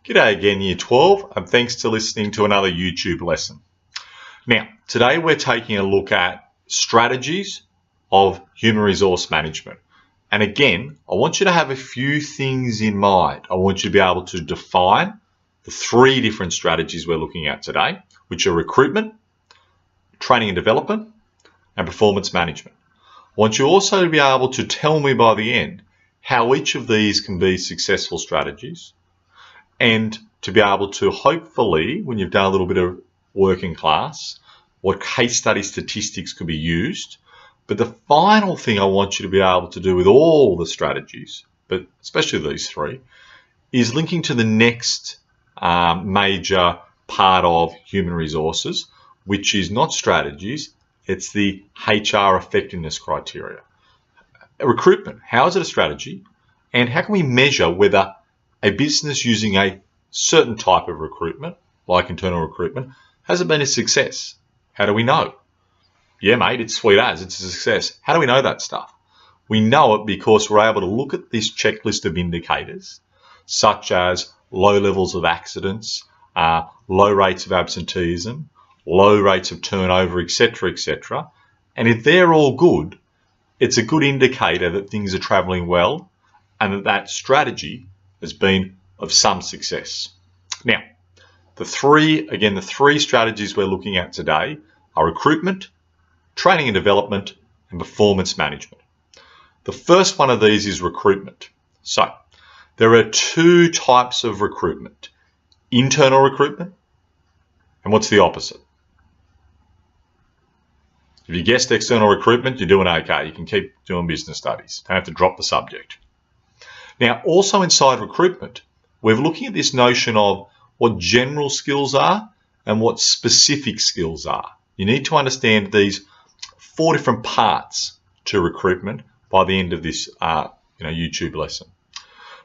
G'day again, Year 12, and thanks for listening to another YouTube lesson. Now, today we're taking a look at strategies of human resource management. And again, I want you to have a few things in mind. I want you to be able to define the three different strategies we're looking at today, which are recruitment, training and development, and performance management. I want you also to be able to tell me by the end how each of these can be successful strategies, and to be able to hopefully, when you've done a little bit of work in class, what case study statistics could be used. But the final thing I want you to be able to do with all the strategies, but especially these three, is linking to the next major part of human resources, which is not strategies, it's the HR effectiveness criteria. Recruitment, how is it a strategy? And how can we measure whether a business using a certain type of recruitment, like internal recruitment, has it been a success? How do we know? Yeah, mate, it's sweet as, it's a success. How do we know that stuff? We know it because we're able to look at this checklist of indicators, such as low levels of accidents, low rates of absenteeism, low rates of turnover, etc., etc. And if they're all good, it's a good indicator that things are traveling well and that strategy has been of some success. Now, the three strategies we're looking at today are recruitment, training and development, and performance management. The first one of these is recruitment. So, there are two types of recruitment: internal recruitment, and what's the opposite? If you guessed external recruitment, you're doing okay. You can keep doing business studies. Don't have to drop the subject. Now, also inside recruitment, we're looking at this notion of what general skills are and what specific skills are. You need to understand these four different parts to recruitment by the end of this YouTube lesson.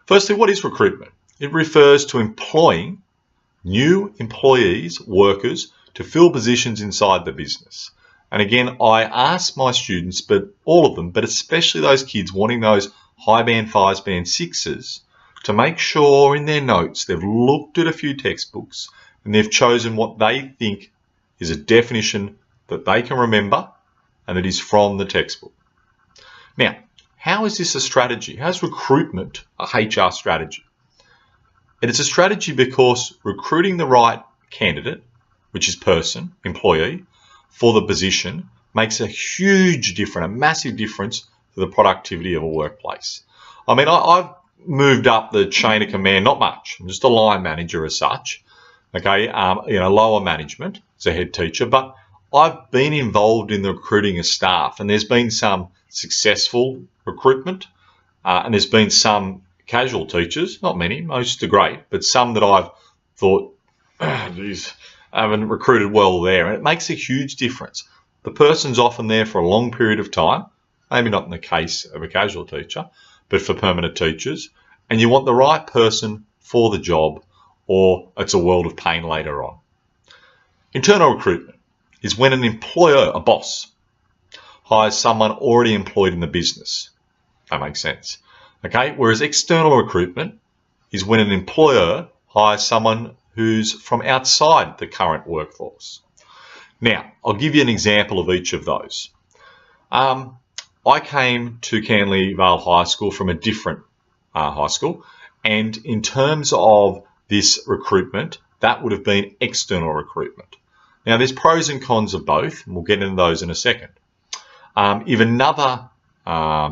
Firstly, what is recruitment? It refers to employing new employees, workers, to fill positions inside the business. And again, I ask my students, but all of them, but especially those kids wanting those high band 5s, band 6s, to make sure in their notes they've looked at a few textbooks and they've chosen what they think is a definition that they can remember and that is from the textbook. Now, how is this a strategy? How is recruitment a HR strategy? And it's a strategy because recruiting the right candidate, which is person, employee, for the position makes a huge difference, a massive difference to the productivity of a workplace. I mean, I've moved up the chain of command, not much. I'm just a line manager as such, okay, lower management as a head teacher, but I've been involved in the recruiting of staff, and there's been some successful recruitment, and there's been some casual teachers, not many, most are great, but some that I've thought, geez, I haven't recruited well there, and it makes a huge difference. The person's often there for a long period of time, maybe not in the case of a casual teacher, but for permanent teachers, and you want the right person for the job, or it's a world of pain later on. Internal recruitment is when an employer, a boss, hires someone already employed in the business. That makes sense. Okay, whereas external recruitment is when an employer hires someone who's from outside the current workforce. Now, I'll give you an example of each of those. I came to Canley Vale High School from a different high school, and in terms of this recruitment, that would have been external recruitment. Now, there's pros and cons of both, and we'll get into those in a second. If another,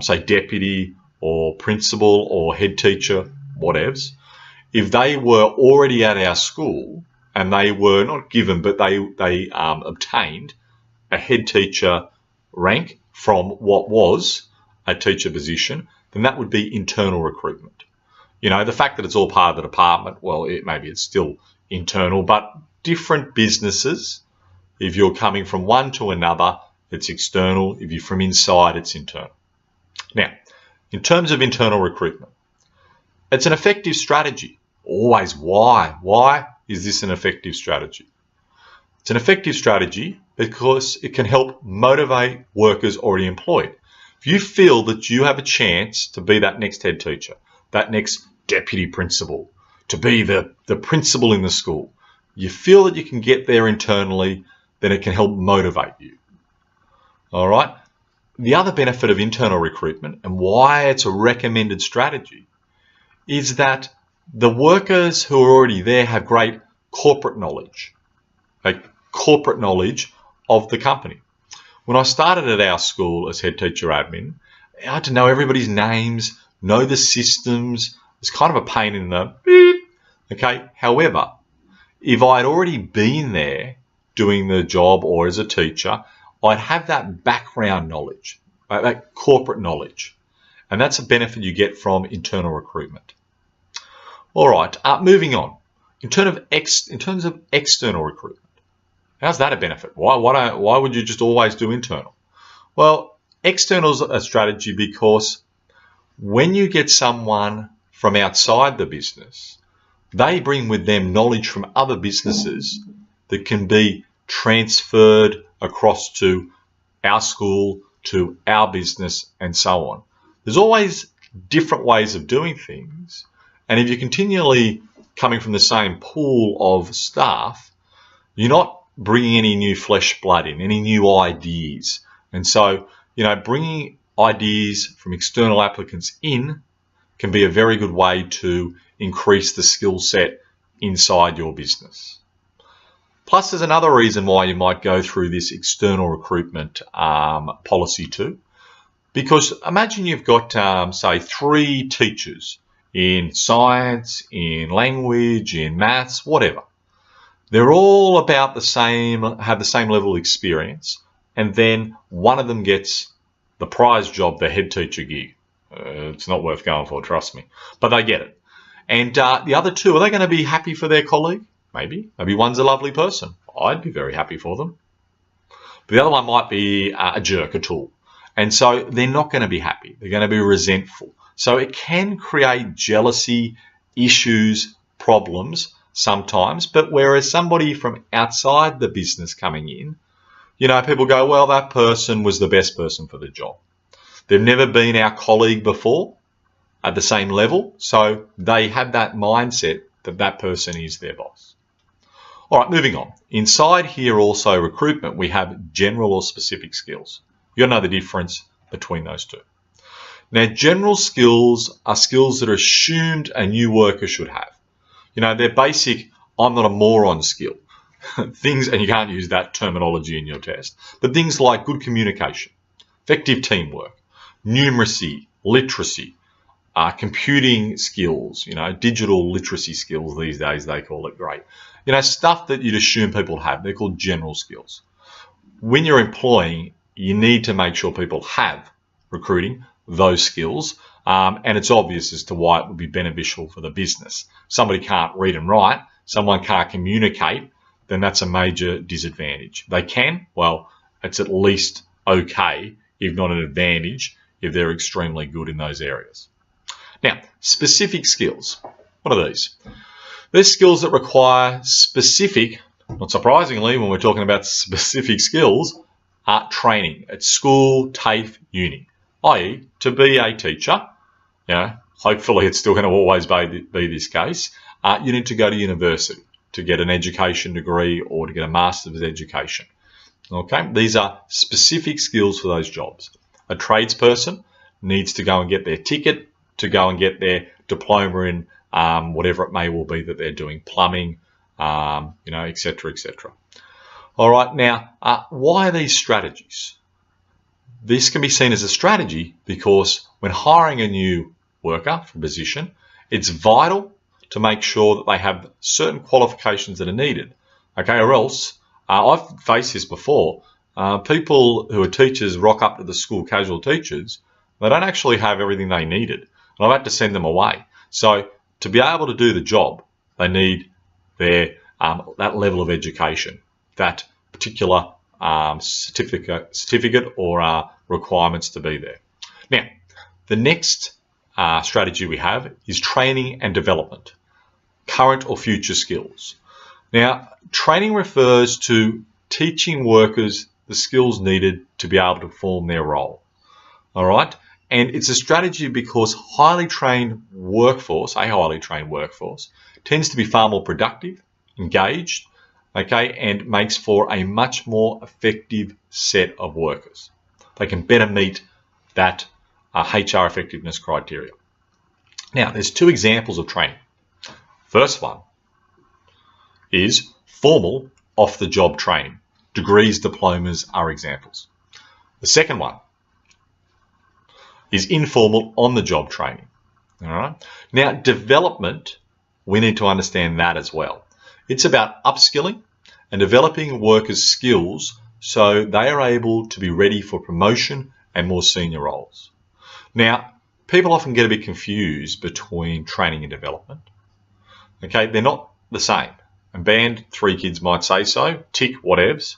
say, deputy or principal or head teacher, whatevs, if they were already at our school and they were not given, but they obtained a head teacher rank from what was a teacher position, then that would be internal recruitment. You know, the fact that it's all part of the department, well, maybe it's still internal, but different businesses, if you're coming from one to another, it's external. If you're from inside, it's internal. Now, in terms of internal recruitment, it's an effective strategy. Always, why? Why is this an effective strategy? It's an effective strategy because it can help motivate workers already employed. If you feel that you have a chance to be that next head teacher, that next deputy principal, to be the principal in the school. You feel that you can get there internally, then it can help motivate you. All right. The other benefit of internal recruitment and why it's a recommended strategy is that the workers who are already there have great corporate knowledge, like corporate knowledge of the company. When I started at our school as head teacher admin, I had to know everybody's names, know the systems. It's kind of a pain in the beep. Okay. However, if I'd already been there doing the job or as a teacher, I'd have that background knowledge, right, that corporate knowledge. And that's a benefit you get from internal recruitment. All right, moving on. In terms of external recruitment, how's that a benefit? Why would you just always do internal? Well, external is a strategy because when you get someone from outside the business, they bring with them knowledge from other businesses that can be transferred across to our school, to our business, and so on. There's always different ways of doing things. And if you're continually coming from the same pool of staff, you're not bringing any new flesh blood in, any new ideas. And so, bringing ideas from external applicants in can be a very good way to increase the skill set inside your business. Plus, there's another reason why you might go through this external recruitment policy too. Because imagine you've got, say, 3 teachers in science, in language, in maths, whatever. They're all about the same, have the same level of experience, and then one of them gets the prize job, the head teacher gig. It's not worth going for, trust me, but they get it. And the other 2, are they going to be happy for their colleague? Maybe. Maybe one's a lovely person. I'd be very happy for them. But the other one might be a jerk, a tool. And so they're not going to be happy. They're going to be resentful. So it can create jealousy, issues, problems sometimes. But whereas somebody from outside the business coming in, people go, well, that person was the best person for the job. They've never been our colleague before at the same level. So they have that mindset that that person is their boss. All right, moving on. Inside here also recruitment, we have general or specific skills. You got to know the difference between those two. Now, general skills are skills that are assumed a new worker should have. They're basic, I'm not a moron skill. Things, and you can't use that terminology in your test, but things like good communication, effective teamwork, numeracy, literacy, computing skills, digital literacy skills these days, they call it great. Stuff that you'd assume people have. They're called general skills. When you're employing, you need to make sure people have recruiting those skills, and it's obvious as to why it would be beneficial for the business. Somebody can't read and write, someone can't communicate, then that's a major disadvantage. They can, well, it's at least okay, if not an advantage, if they're extremely good in those areas. Now, specific skills. What are these? They're skills that require specific, not surprisingly, when we're talking about specific skills, training at school, TAFE, uni. I.e., to be a teacher, hopefully it's still going to always be this case, you need to go to university to get an education degree or to get a master's education. Okay, these are specific skills for those jobs. A tradesperson needs to go and get their ticket to go and get their diploma in whatever it may well be that they're doing, plumbing, etc., etc. All right, now, why are these strategies? This can be seen as a strategy because when hiring a new worker for a position, it's vital to make sure that they have certain qualifications that are needed. Okay, or else, I've faced this before, people who are teachers rock up to the school, casual teachers, they don't actually have everything they needed. And I've had to send them away. So to be able to do the job, they need their that level of education, that particular certificate or requirements to be there. Now, the next strategy we have is training and development, current or future skills. Now, training refers to teaching workers the skills needed to be able to perform their role. All right, and it's a strategy because a highly trained workforce tends to be far more productive, engaged, okay, and makes for a much more effective set of workers. They can better meet that HR effectiveness criteria. Now, there's two examples of training. First one is formal off-the-job training. Degrees, diplomas are examples. The second one is informal on-the-job training. All right. Now, development, we need to understand that as well. It's about upskilling and developing workers' skills so they are able to be ready for promotion and more senior roles. Now, people often get a bit confused between training and development. Okay, they're not the same. And band 3 kids might say so, tick, whatevs.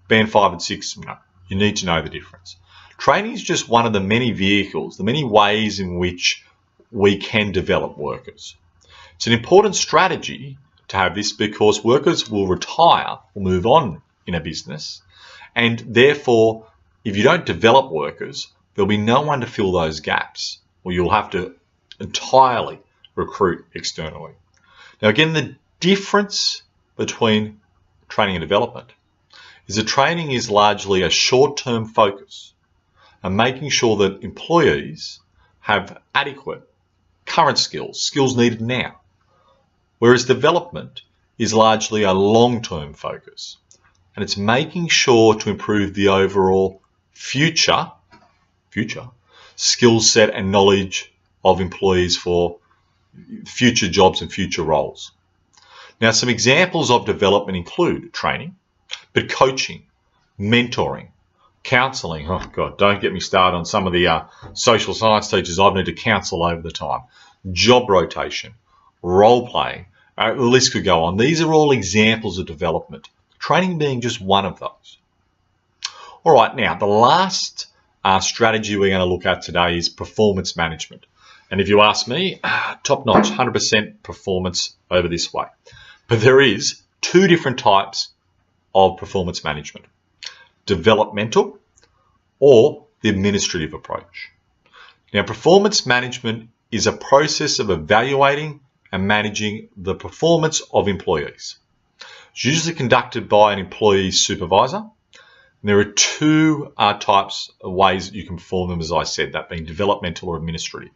Band 5 and 6, no. You need to know the difference. Training is just one of the many vehicles, the many ways in which we can develop workers. It's an important strategy to have this because workers will retire or move on in a business, and therefore, if you don't develop workers, there'll be no one to fill those gaps, or you'll have to entirely recruit externally. Now, again, the difference between training and development is that training is largely a short-term focus and making sure that employees have adequate current skills needed now, whereas development is largely a long-term focus, and it's making sure to improve the overall future skill set and knowledge of employees for future jobs and future roles. Now, some examples of development include training, but coaching, mentoring, counselling. Oh God, don't get me started on some of the social science teachers I've needed to counsel over the time. Job rotation, role playing, the list could go on. These are all examples of development, training being just one of those. All right, now the last strategy we're going to look at today is performance management. And if you ask me, top notch, 100% performance over this way. But there is two different types of performance management: developmental or the administrative approach. Now, performance management is a process of evaluating and managing the performance of employees. It's usually conducted by an employee supervisor. And there are two types of ways that you can perform them, as I said, that being developmental or administrative.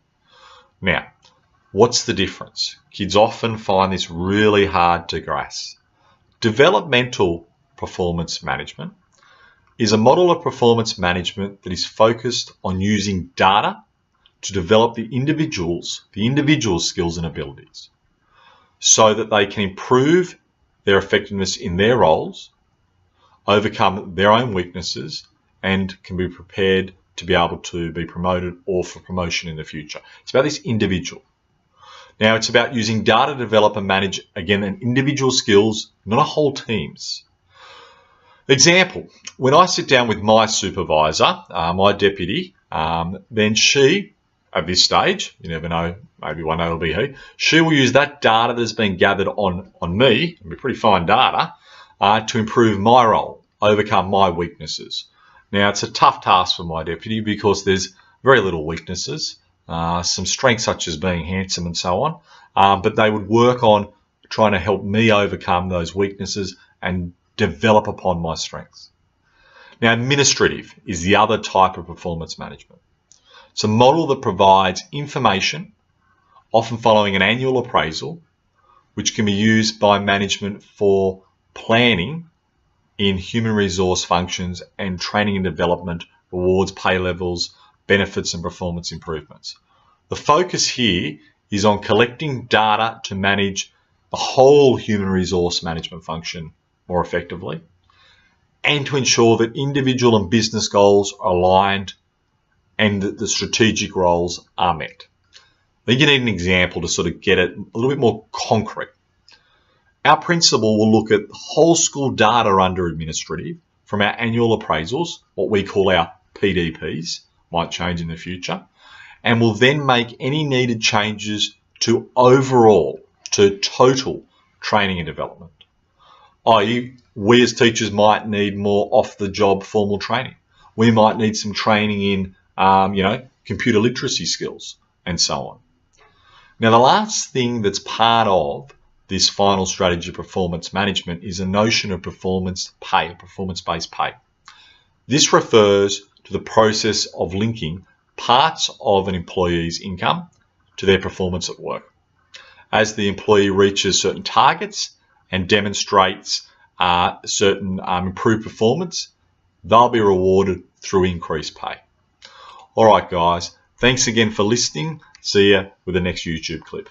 Now, what's the difference? Kids often find this really hard to grasp. Developmental performance management is a model of performance management that is focused on using data to develop the individual's skills and abilities so that they can improve their effectiveness in their roles, overcome their own weaknesses, and can be prepared to be able to be promoted or for promotion in the future. It's about this individual. Now, it's about using data to develop and manage, again, an individual skills, not a whole team's. Example, when I sit down with my supervisor, my deputy, then she, at this stage, you never know, maybe one day it'll be he, she will use that data that's been gathered on me, it'll be pretty fine data, to improve my role, overcome my weaknesses. Now, it's a tough task for my deputy because there's very little weaknesses, some strengths such as being handsome and so on, but they would work on trying to help me overcome those weaknesses and develop upon my strengths. Now, administrative is the other type of performance management. It's a model that provides information, often following an annual appraisal, which can be used by management for planning in human resource functions and training and development, rewards, pay levels, benefits and performance improvements. The focus here is on collecting data to manage the whole human resource management function more effectively and to ensure that individual and business goals are aligned and that the strategic roles are met. I think you need an example to sort of get it a little bit more concrete. Our principal will look at whole school data under administrative from our annual appraisals, what we call our PDPs, might change in the future, and will then make any needed changes to total training and development. I.e., we as teachers might need more off-the-job formal training. We might need some training in, computer literacy skills and so on. Now, the last thing that's part of this final strategy of performance management is a notion of performance pay, performance-based pay. This refers to the process of linking parts of an employee's income to their performance at work. As the employee reaches certain targets and demonstrates certain improved performance, they'll be rewarded through increased pay. All right, guys, thanks again for listening. See you with the next YouTube clip.